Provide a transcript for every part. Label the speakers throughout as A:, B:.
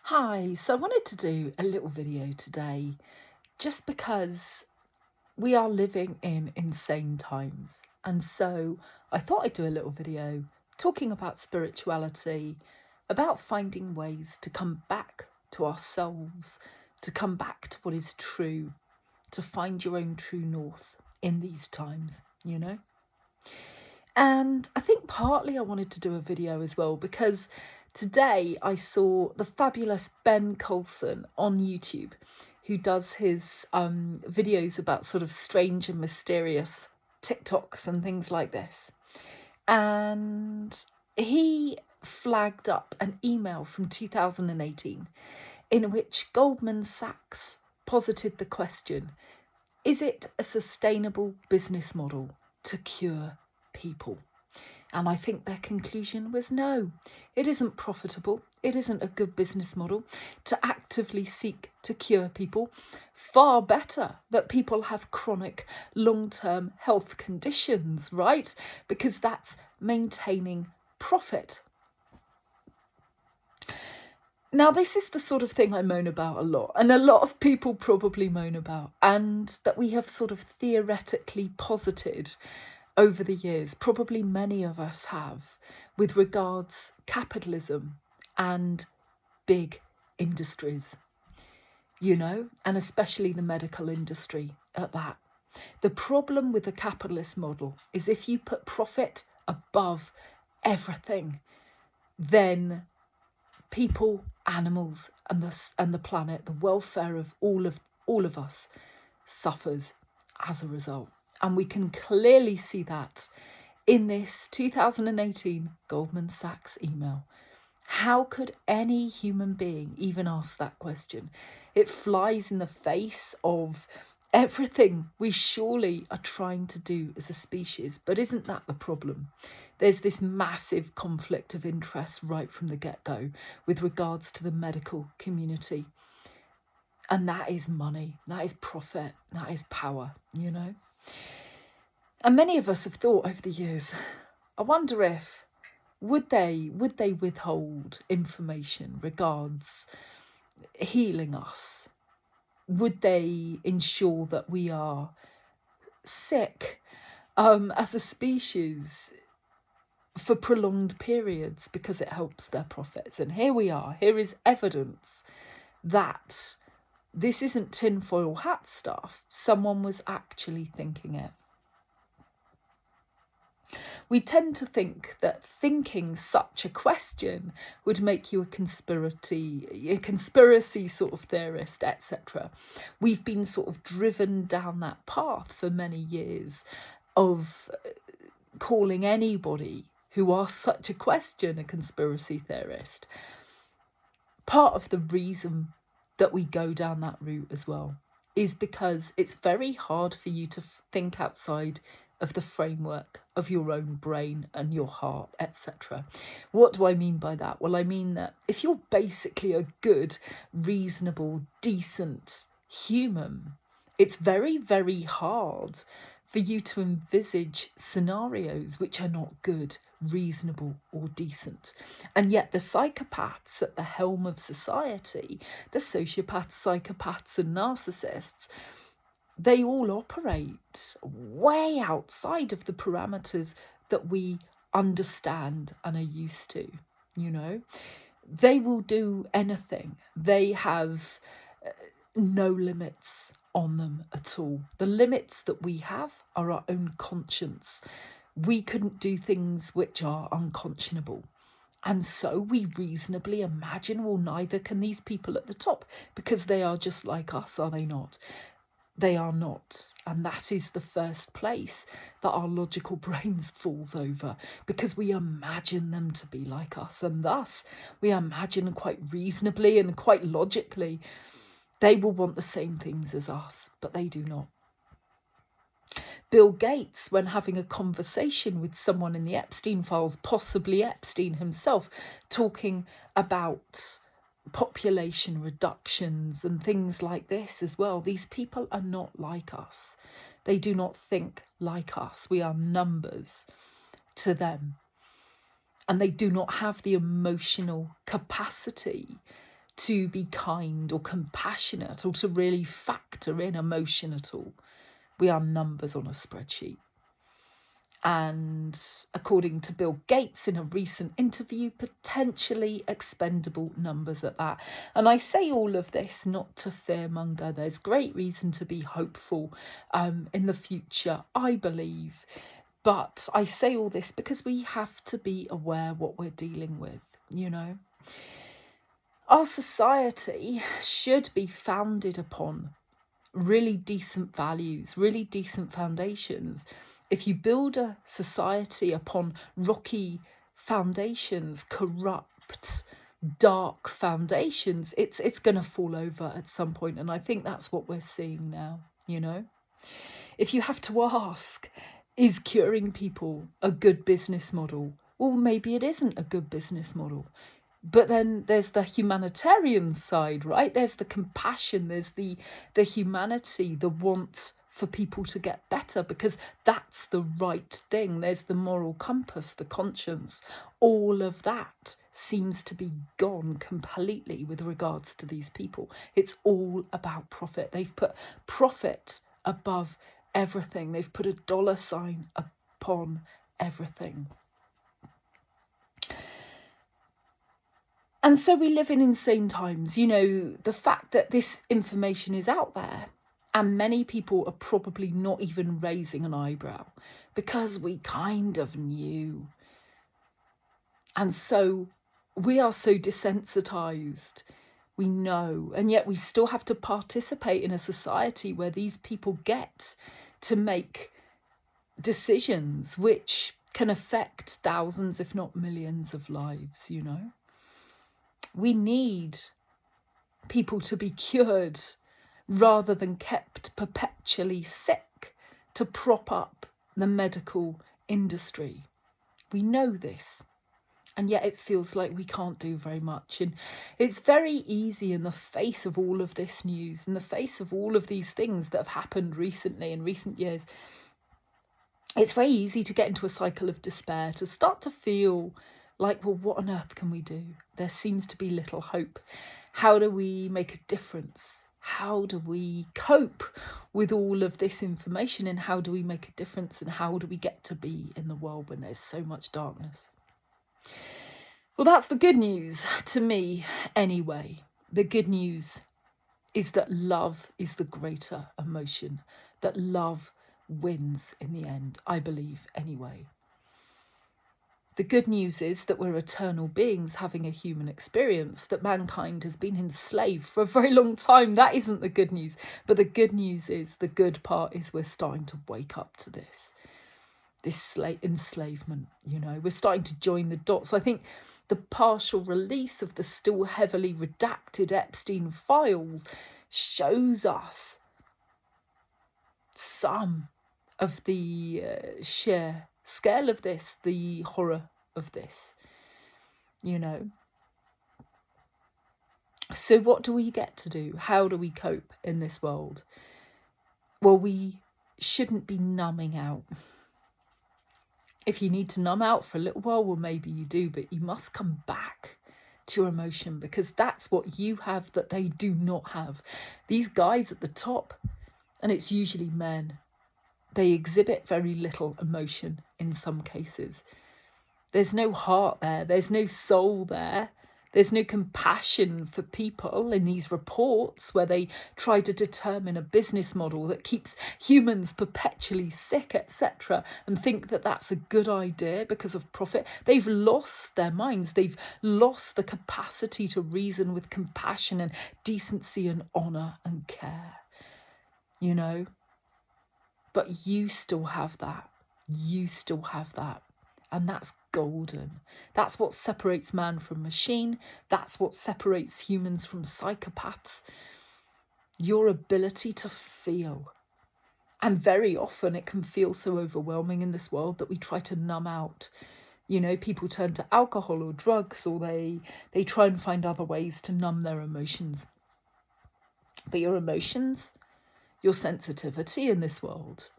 A: Hi, so I wanted to do a little video today just because we are living in insane times. And so I thought I'd do a little video talking about spirituality, about finding ways to come back to ourselves, to come back to what is true, to find your own true north in these times. And I think partly I wanted to do a video as well because today I saw the fabulous Ben Colson on YouTube, who does his videos about sort of strange and mysterious TikToks and things like this. And he flagged up an email from 2018 in which Goldman Sachs posited the question, is it a sustainable business model to cure people? And I think their conclusion was no, it isn't profitable. It isn't a good business model to actively seek to cure people. Far better that people have chronic long-term health conditions, right? Because that's maintaining profit. Now, this is the sort of thing I moan about a lot, and a lot of people probably moan about, and that we have sort of theoretically posited over the years, probably many of us have, with regards capitalism and big industries, and especially the medical industry at that. The problem with the capitalist model is if you put profit above everything, then people, animals, and the planet, the welfare of all of us suffers as a result. And we can clearly see that in this 2018 Goldman Sachs email. How could any human being even ask that question? It flies in the face of everything we surely are trying to do as a species. But isn't that the problem? There's this massive conflict of interest right from the get-go with regards to the medical community. And that is money, that is profit, that is power. And many of us have thought over the years, I wonder if would they withhold information regards healing us? Would they ensure that we are sick as a species for prolonged periods because it helps their profits? And here we are. Here is evidence that this isn't tinfoil hat stuff. Someone was actually thinking it. We tend to think that thinking such a question would make you a conspiracy sort of theorist, etc. We've been sort of driven down that path for many years of calling anybody who asks such a question a conspiracy theorist. Part of the reason that we go down that route as well is because it's very hard for you to think outside of the framework of your own brain and your heart, etc. What do I mean by that? Well, I mean that if you're basically a good, reasonable, decent human, it's very, very hard for you to envisage scenarios which are not good, reasonable, or decent. And yet the psychopaths at the helm of society, the sociopaths, psychopaths, and narcissists, they all operate way outside of the parameters that we understand and are used to. They will do anything. They have no limits on them at all. The limits that we have are our own conscience. We couldn't do things which are unconscionable. And so we reasonably imagine, well, neither can these people at the top, because they are just like us, are they not? They are not. And that is the first place that our logical brains falls over, because we imagine them to be like us. And thus we imagine quite reasonably and quite logically they will want the same things as us, but they do not. Bill Gates, when having a conversation with someone in the Epstein files, possibly Epstein himself, talking about population reductions and things like this as well. These people are not like us. They do not think like us. We are numbers to them. And they do not have the emotional capacity to be kind or compassionate or to really factor in emotion at all. We are numbers on a spreadsheet. And according to Bill Gates in a recent interview, potentially expendable numbers at that. And I say all of this not to fearmonger. There's great reason to be hopeful in the future, I believe. But I say all this because we have to be aware what we're dealing with, you know. Our society should be founded upon really decent values, really decent foundations. If you build a society upon rocky foundations, corrupt, dark foundations, it's going to fall over at some point. And I think that's what we're seeing now, you know. If you have to ask, is curing people a good business model? Well, maybe it isn't a good business model. But then there's the humanitarian side, right? There's the compassion, there's the humanity, the want for people to get better, because that's the right thing. There's the moral compass, the conscience. All of that seems to be gone completely with regards to these people. It's all about profit. They've put profit above everything. They've put a dollar sign upon everything. And so we live in insane times. You know, the fact that this information is out there and many people are probably not even raising an eyebrow because we kind of knew. And so we are so desensitized. We know, and yet we still have to participate in a society where these people get to make decisions which can affect thousands, if not millions of lives, you know. We need people to be cured rather than kept perpetually sick to prop up the medical industry. We know this, and yet it feels like we can't do very much. And it's very easy in the face of all of this news, in the face of all of these things that have happened recently in recent years, it's very easy to get into a cycle of despair, to start to feel like, well, what on earth can we do? There seems to be little hope. How do we make a difference? How do we cope with all of this information, and how do we make a difference, and how do we get to be in the world when there's so much darkness? Well, that's the good news to me anyway. The good news is that love is the greater emotion, that love wins in the end, I believe anyway. The good news is that we're eternal beings having a human experience, that mankind has been enslaved for a very long time. That isn't the good news. But the good news is, the good part is we're starting to wake up to this enslavement, you know. We're starting to join the dots. I think the partial release of the still heavily redacted Epstein files shows us some of the sheer scale of this, the horror of this, you know. So what do we get to do? How do we cope in this world? Well, we shouldn't be numbing out. If you need to numb out for a little while, well, maybe you do, but you must come back to your emotion, because that's what you have that they do not have. These guys at the top, and it's usually men, they exhibit very little emotion in some cases. There's no heart there. There's no soul there. There's no compassion for people in these reports where they try to determine a business model that keeps humans perpetually sick, etc., and think that that's a good idea because of profit. They've lost their minds. They've lost the capacity to reason with compassion and decency and honour and care, you know. But you still have that. You still have that. And that's golden. That's what separates man from machine. That's what separates humans from psychopaths. Your ability to feel. And very often it can feel so overwhelming in this world that we try to numb out. You know, people turn to alcohol or drugs, or they try and find other ways to numb their emotions. But your emotions, your sensitivity in this world,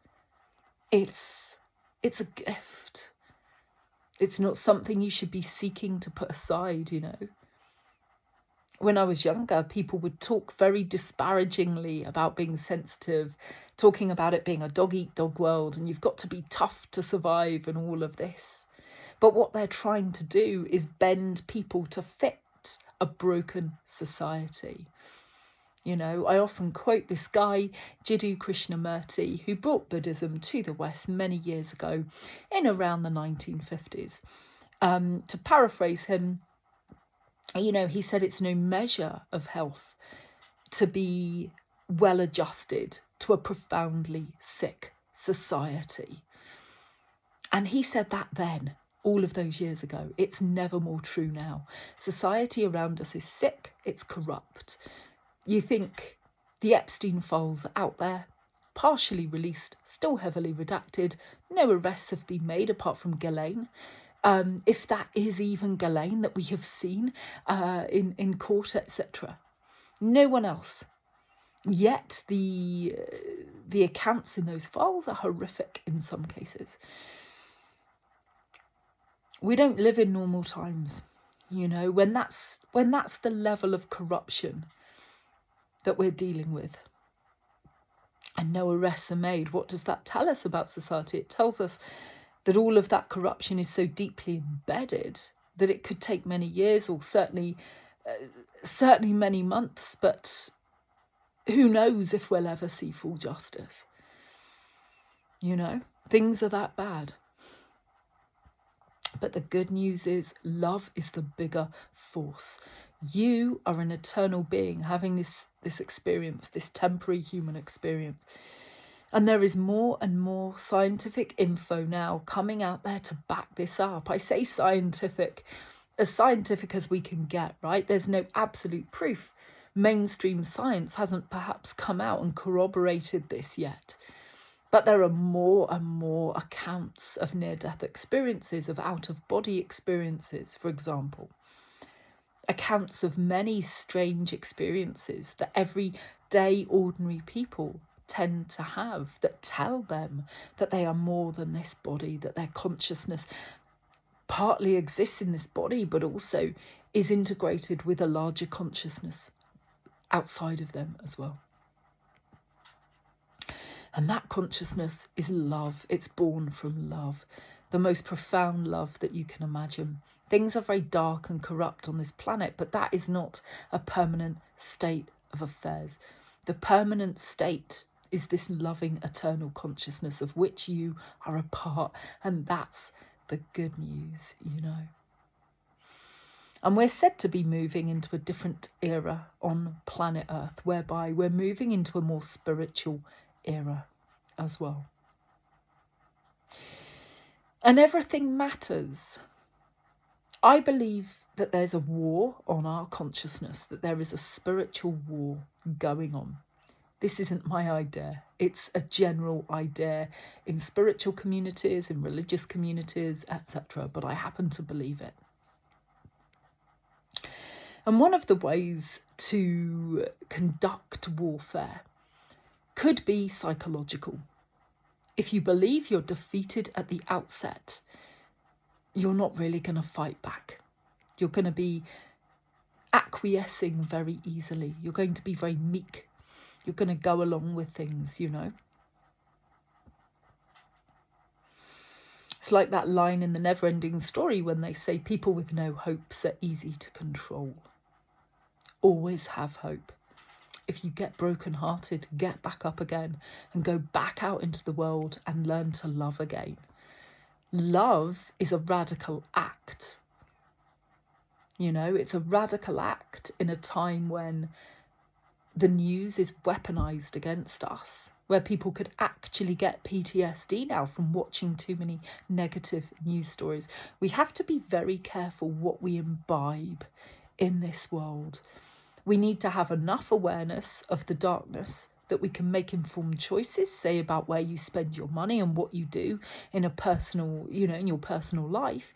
A: it's a gift. It's not something you should be seeking to put aside, you know. When I was younger, people would talk very disparagingly about being sensitive, talking about it being a dog-eat-dog world and you've got to be tough to survive and all of this. But what they're trying to do is bend people to fit a broken society. You know, I often quote this guy, Jiddu Krishnamurti, who brought Buddhism to the West many years ago in around the 1950s. To paraphrase him, you know, he said it's no measure of health to be well adjusted to a profoundly sick society. And he said that then, all of those years ago. It's never more true now. Society around us is sick, it's corrupt. You think the Epstein files are out there, partially released, still heavily redacted. No arrests have been made apart from Ghislaine. If that is even Ghislaine that we have seen in court, etc. No one else. Yet the accounts in those files are horrific in some cases. We don't live in normal times, you know, when that's the level of corruption that we're dealing with. And no arrests are made. What does that tell us about society? It tells us that all of that corruption is so deeply embedded that it could take many years or certainly many months, but who knows if we'll ever see full justice. You know, things are that bad. But the good news is love is the bigger force. You are an eternal being having this experience, this temporary human experience. And there is more and more scientific info now coming out there to back this up. I say scientific as we can get, right? There's no absolute proof. Mainstream science hasn't perhaps come out and corroborated this yet. But there are more and more accounts of near-death experiences, of out-of-body experiences, for example. Accounts of many strange experiences that everyday ordinary people tend to have that tell them that they are more than this body, that their consciousness partly exists in this body, but also is integrated with a larger consciousness outside of them as well. And that consciousness is love. It's born from love, the most profound love that you can imagine. Things are very dark and corrupt on this planet, but that is not a permanent state of affairs. The permanent state is this loving, eternal consciousness of which you are a part. And that's the good news, you know. And we're said to be moving into a different era on planet Earth, whereby we're moving into a more spiritual era as well. And everything matters. I believe that there's a war on our consciousness, that there is a spiritual war going on. This isn't my idea. It's a general idea in spiritual communities, in religious communities, etc. But I happen to believe it. And one of the ways to conduct warfare could be psychological. If you believe you're defeated at the outset, you're not really going to fight back. You're going to be acquiescing very easily. You're going to be very meek. You're going to go along with things, you know. It's like that line in the Never-Ending Story when they say people with no hopes are easy to control. Always have hope. If you get brokenhearted, get back up again and go back out into the world and learn to love again. Love is a radical act. You know, it's a radical act in a time when the news is weaponized against us, where people could actually get PTSD now from watching too many negative news stories. We have to be very careful what we imbibe in this world. We need to have enough awareness of the darkness that we can make informed choices, say about where you spend your money and what you do in a personal, you know, in your personal life,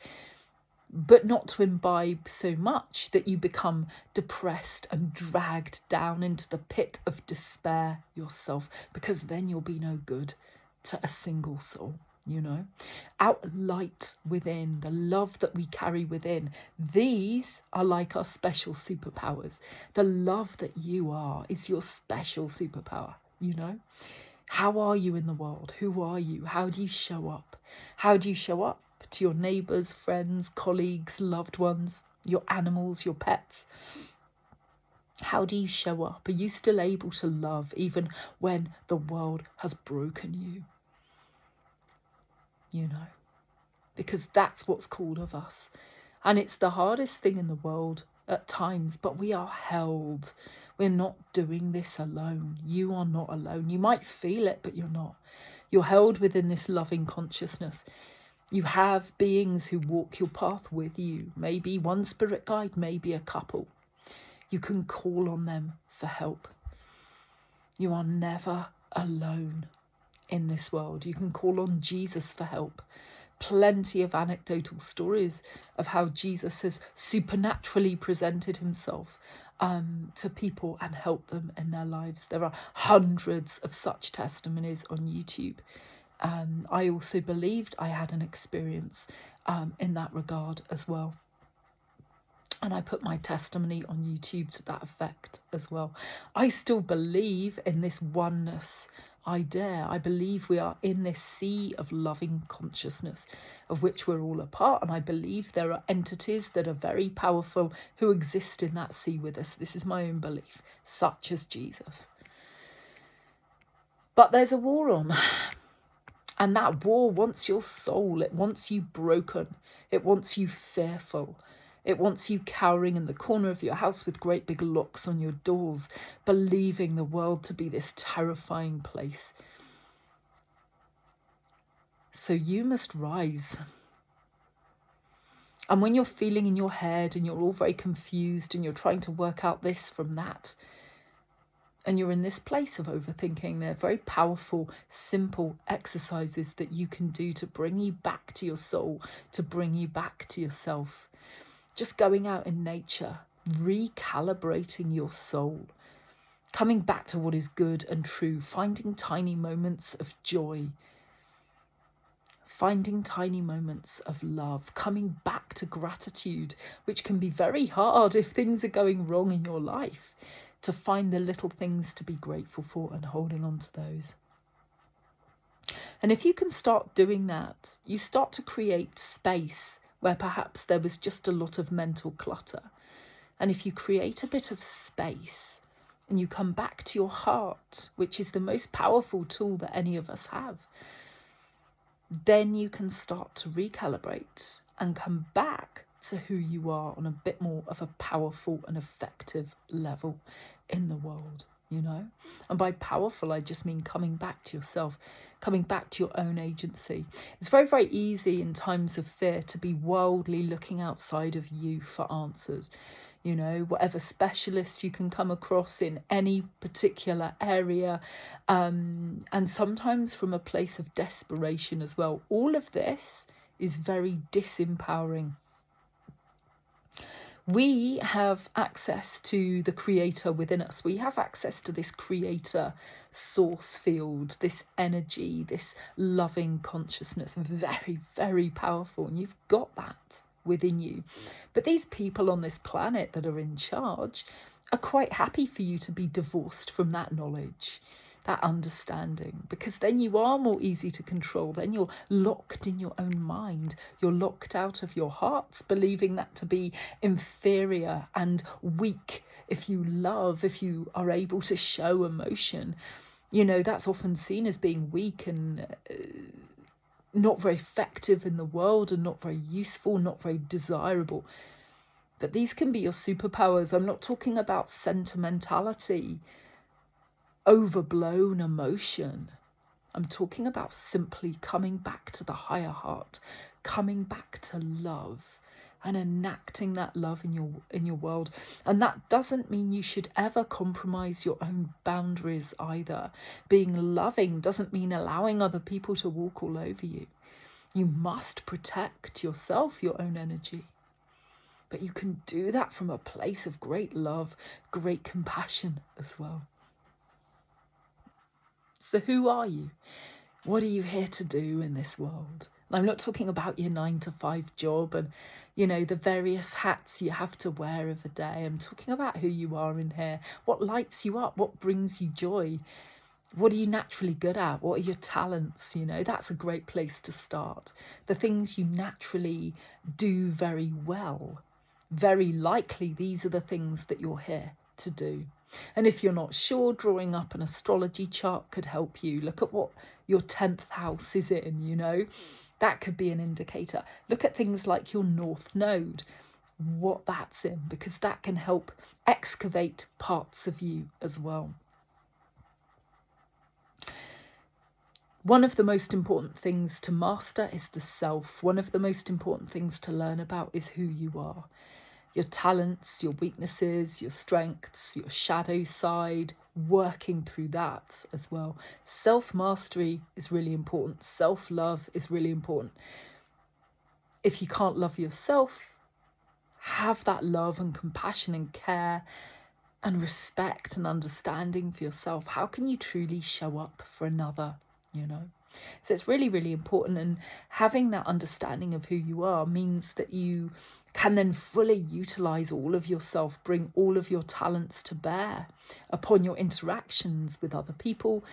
A: but not to imbibe so much that you become depressed and dragged down into the pit of despair yourself, because then you'll be no good to a single soul, you know. Our light within, the love that we carry within, these are like our special superpowers. The love that you are is your special superpower, you know. How are you in the world? Who are you? How do you show up? How do you show up to your neighbours, friends, colleagues, loved ones, your animals, your pets? How do you show up? Are you still able to love even when the world has broken you? You know, because that's what's called of us. And it's the hardest thing in the world at times, but we are held. We're not doing this alone. You are not alone. You might feel it, but you're not. You're held within this loving consciousness. You have beings who walk your path with you, maybe one spirit guide, maybe a couple. You can call on them for help. You are never alone in this world. You can call on Jesus for help. Plenty of anecdotal stories of how Jesus has supernaturally presented himself to people and helped them in their lives. There are hundreds of such testimonies on YouTube. I also believed I had an experience in that regard as well. And I put my testimony on YouTube to that effect as well. I still believe in this oneness idea. I believe we are in this sea of loving consciousness of which we're all a part. And I believe there are entities that are very powerful who exist in that sea with us. This is my own belief, such as Jesus. But there's a war on. And that war wants your soul. It wants you broken. It wants you fearful. It wants you cowering in the corner of your house with great big locks on your doors, believing the world to be this terrifying place. So you must rise. And when you're feeling in your head and you're all very confused and you're trying to work out this from that, and you're in this place of overthinking, they're very powerful, simple exercises that you can do to bring you back to your soul, to bring you back to yourself. Just going out in nature, recalibrating your soul, coming back to what is good and true, finding tiny moments of joy, finding tiny moments of love, coming back to gratitude, which can be very hard if things are going wrong in your life, to find the little things to be grateful for and holding on to those. And if you can start doing that, you start to create space where perhaps there was just a lot of mental clutter. And if you create a bit of space and you come back to your heart, which is the most powerful tool that any of us have, then you can start to recalibrate and come back to who you are on a bit more of a powerful and effective level in the world, you know? And by powerful, I just mean coming back to yourself, coming back to your own agency. It's very, very easy in times of fear to be wildly looking outside of you for answers. You know, whatever specialists you can come across in any particular area, and sometimes from a place of desperation as well. All of this is very disempowering. We have access to the creator within us. We have access to this creator source field, this energy, this loving consciousness, very, very powerful. And you've got that within you. But these people on this planet that are in charge are quite happy for you to be divorced from that knowledge, that understanding, because then you are more easy to control. Then you're locked in your own mind. You're locked out of your hearts, believing that to be inferior and weak. If you love, if you are able to show emotion, you know, that's often seen as being weak and not very effective in the world and not very useful, not very desirable. But these can be your superpowers. I'm not talking about sentimentality, overblown emotion. I'm talking about simply coming back to the higher heart, coming back to love and enacting that love in your world. And that doesn't mean you should ever compromise your own boundaries either. Being loving doesn't mean allowing other people to walk all over you. You must protect yourself, your own energy. But you can do that from a place of great love, great compassion as well. So who are you? What are you here to do in this world? And I'm not talking about your 9 to 5 job and, you know, the various hats you have to wear of a day. I'm talking about who you are in here. What lights you up? What brings you joy? What are you naturally good at? What are your talents? You know, that's a great place to start. The things you naturally do very well. Very likely these are the things that you're here to do. And if you're not sure, drawing up an astrology chart could help you. Look at what your 10th house is in, you know. That could be an indicator. Look at things like your North Node, what that's in, because that can help excavate parts of you as well. One of the most important things to master is the self. One of the most important things to learn about is who you are. Your talents, your weaknesses, your strengths, your shadow side, working through that as well. Self-mastery is really important. Self-love is really important. If you can't love yourself, have that love and compassion and care and respect and understanding for yourself. How can you truly show up for another, you know? So it's really, really important. And having that understanding of who you are means that you can then fully utilize all of yourself, bring all of your talents to bear upon your interactions with other people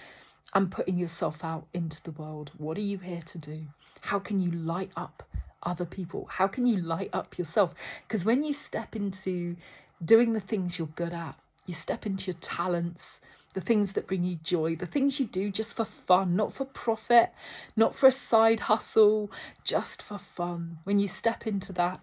A: and putting yourself out into the world. What are you here to do? How can you light up other people? How can you light up yourself? Because when you step into doing the things you're good at, you step into your talents, the things that bring you joy, the things you do just for fun, not for profit, not for a side hustle, just for fun. When you step into that,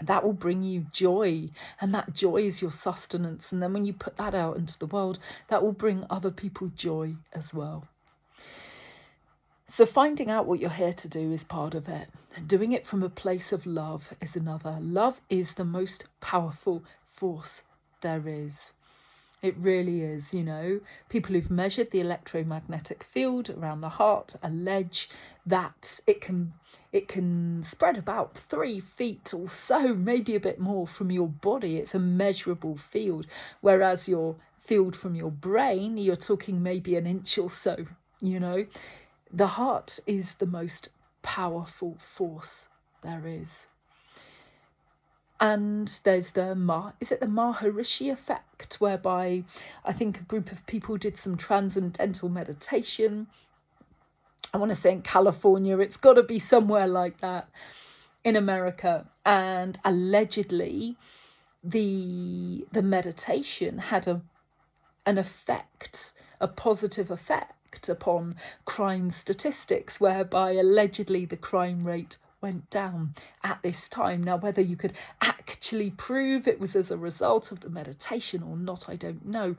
A: that will bring you joy, and that joy is your sustenance. And then when you put that out into the world, that will bring other people joy as well. So finding out what you're here to do is part of it. Doing it from a place of love is another. Love is the most powerful force there is. It really is, you know. People who've measured the electromagnetic field around the heart allege that it can spread about 3 feet or so, maybe a bit more, from your body. It's a measurable field. Whereas your field from your brain, you're talking maybe an inch or so, you know. The heart is the most powerful force there is. And there's the Maharishi effect, whereby I think a group of people did some transcendental meditation. I want to say in California, it's got to be somewhere like that in America. And allegedly, the meditation had an effect, a positive effect upon crime statistics, whereby allegedly the crime rate went down at this time. Now, whether you could actually prove it was as a result of the meditation or not, I don't know.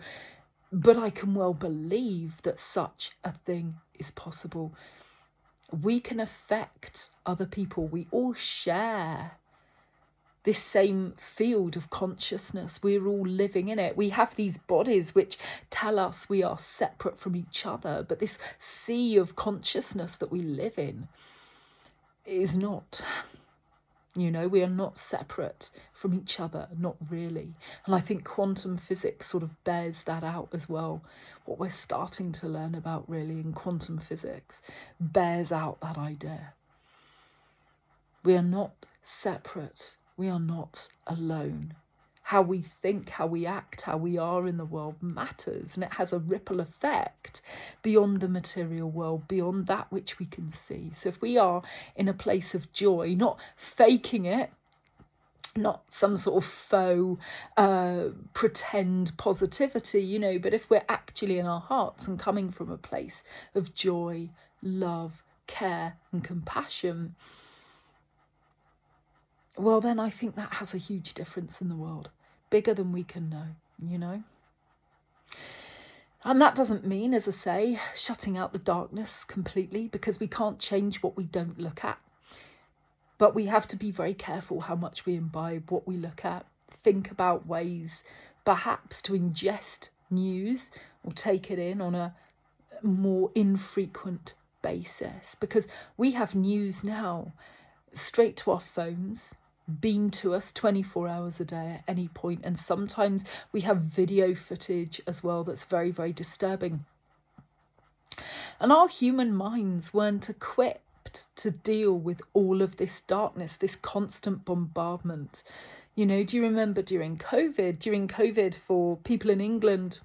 A: But I can well believe that such a thing is possible. We can affect other people. We all share this same field of consciousness. We're all living in it. We have these bodies which tell us we are separate from each other, but this sea of consciousness that we live in is not. You know, we are not separate from each other, not really. And I think quantum physics sort of bears that out as well. What we're starting to learn about really in quantum physics bears out that idea. We are not separate. We are not alone. How we think, how we act, how we are in the world matters, and it has a ripple effect beyond the material world, beyond that which we can see. So if we are in a place of joy, not faking it, not some sort of faux pretend positivity, you know, but if we're actually in our hearts and coming from a place of joy, love, care and compassion, well, then I think that has a huge difference in the world, bigger than we can know, you know. And that doesn't mean, as I say, shutting out the darkness completely, because we can't change what we don't look at. But we have to be very careful how much we imbibe what we look at. Think about ways perhaps to ingest news or take it in on a more infrequent basis, because we have news now straight to our phones, beamed to us 24 hours a day at any point. And sometimes we have video footage as well that's very, very disturbing. And our human minds weren't equipped to deal with all of this darkness, this constant bombardment. You know, do you remember during COVID? During COVID, for people in England,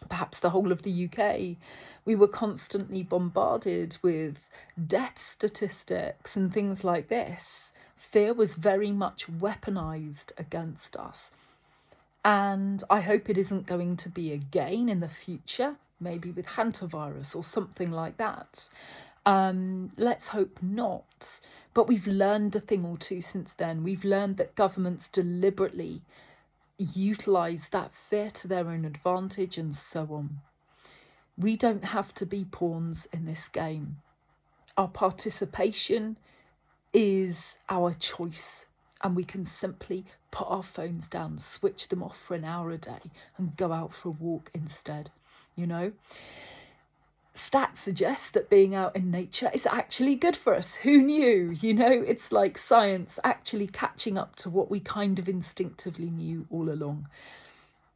A: perhaps the whole of the UK, we were constantly bombarded with death statistics and things like this. Fear was very much weaponized against us. And I hope it isn't going to be again in the future, maybe with hantavirus or something like that. Let's hope not. But we've learned a thing or two since then. We've learned that governments deliberately utilize that fear to their own advantage and so on. We don't have to be pawns in this game. Our participation is our choice, and we can simply put our phones down, switch them off for an hour a day and go out for a walk instead, you know? Stats suggest that being out in nature is actually good for us. Who knew? You know, it's like science actually catching up to what we kind of instinctively knew all along.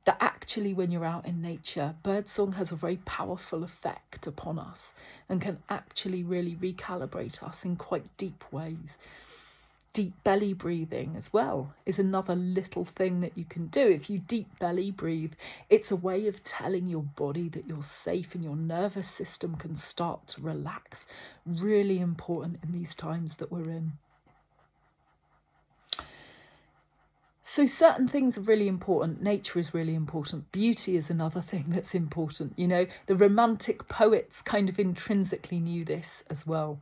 A: That actually when you're out in nature, birdsong has a very powerful effect upon us and can actually really recalibrate us in quite deep ways. Deep belly breathing as well is another little thing that you can do. If you deep belly breathe, it's a way of telling your body that you're safe and your nervous system can start to relax. Really important in these times that we're in. So certain things are really important. Nature is really important. Beauty is another thing that's important. You know, the Romantic poets kind of intrinsically knew this as well.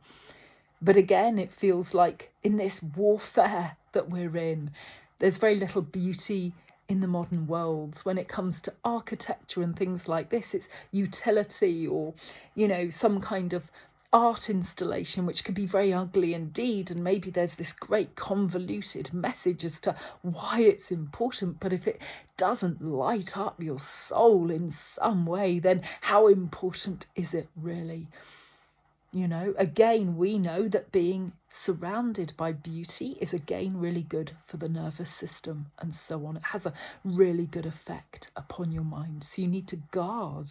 A: But again, it feels like in this warfare that we're in, there's very little beauty in the modern world. When it comes to architecture and things like this, it's utility or, you know, some kind of art installation, which could be very ugly indeed. And maybe there's this great convoluted message as to why it's important. But if it doesn't light up your soul in some way, then how important is it really? You know, again, we know that being surrounded by beauty is again really good for the nervous system and so on. It has a really good effect upon your mind. So you need to guard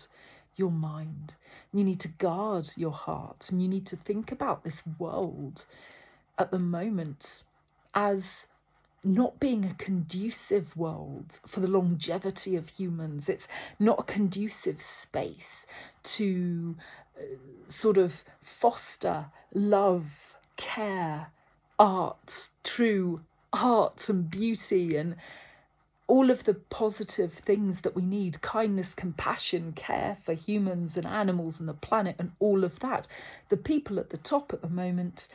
A: your mind. You need to guard your heart. And you need to think about this world at the moment as not being a conducive world for the longevity of humans. It's not a conducive space to sort of foster love, care, art, true art and beauty and all of the positive things that we need, kindness, compassion, care for humans and animals and the planet and all of that. The people at the top at the moment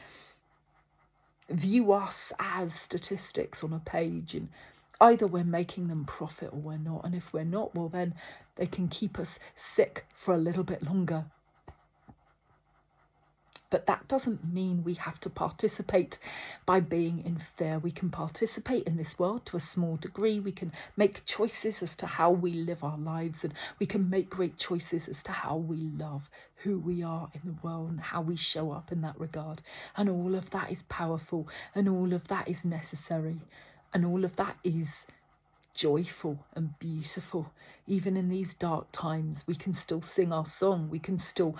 A: view us as statistics on a page, and either we're making them profit or we're not. And if we're not, well, then they can keep us sick for a little bit longer. But that doesn't mean we have to participate by being in fear. We can participate in this world to a small degree. We can make choices as to how we live our lives, and we can make great choices as to how we love who we are in the world and how we show up in that regard. And all of that is powerful, and all of that is necessary, and all of that is joyful and beautiful. Even in these dark times, we can still sing our song. We can still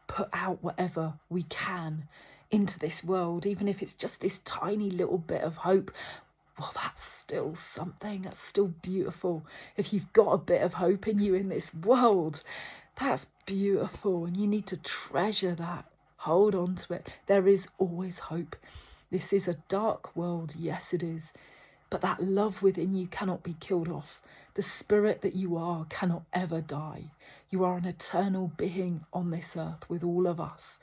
A: put out whatever we can into this world, even if it's just this tiny little bit of hope. Well, that's still something. That's still beautiful. If you've got a bit of hope in you in this world, that's beautiful, and you need to treasure that. Hold on to it. There is always hope. This is a dark world, yes it is, but that love within you cannot be killed off. The spirit that you are cannot ever die. You are an eternal being on this earth with all of us.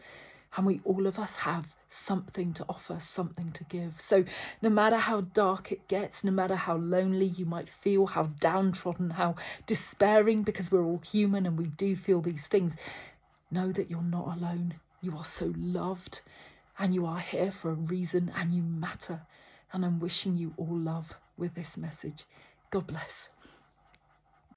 A: And we all of us have something to offer, something to give. So no matter how dark it gets, no matter how lonely you might feel, how downtrodden, how despairing, because we're all human and we do feel these things, know that you're not alone. You are so loved, and you are here for a reason, and you matter. And I'm wishing you all love with this message. God bless.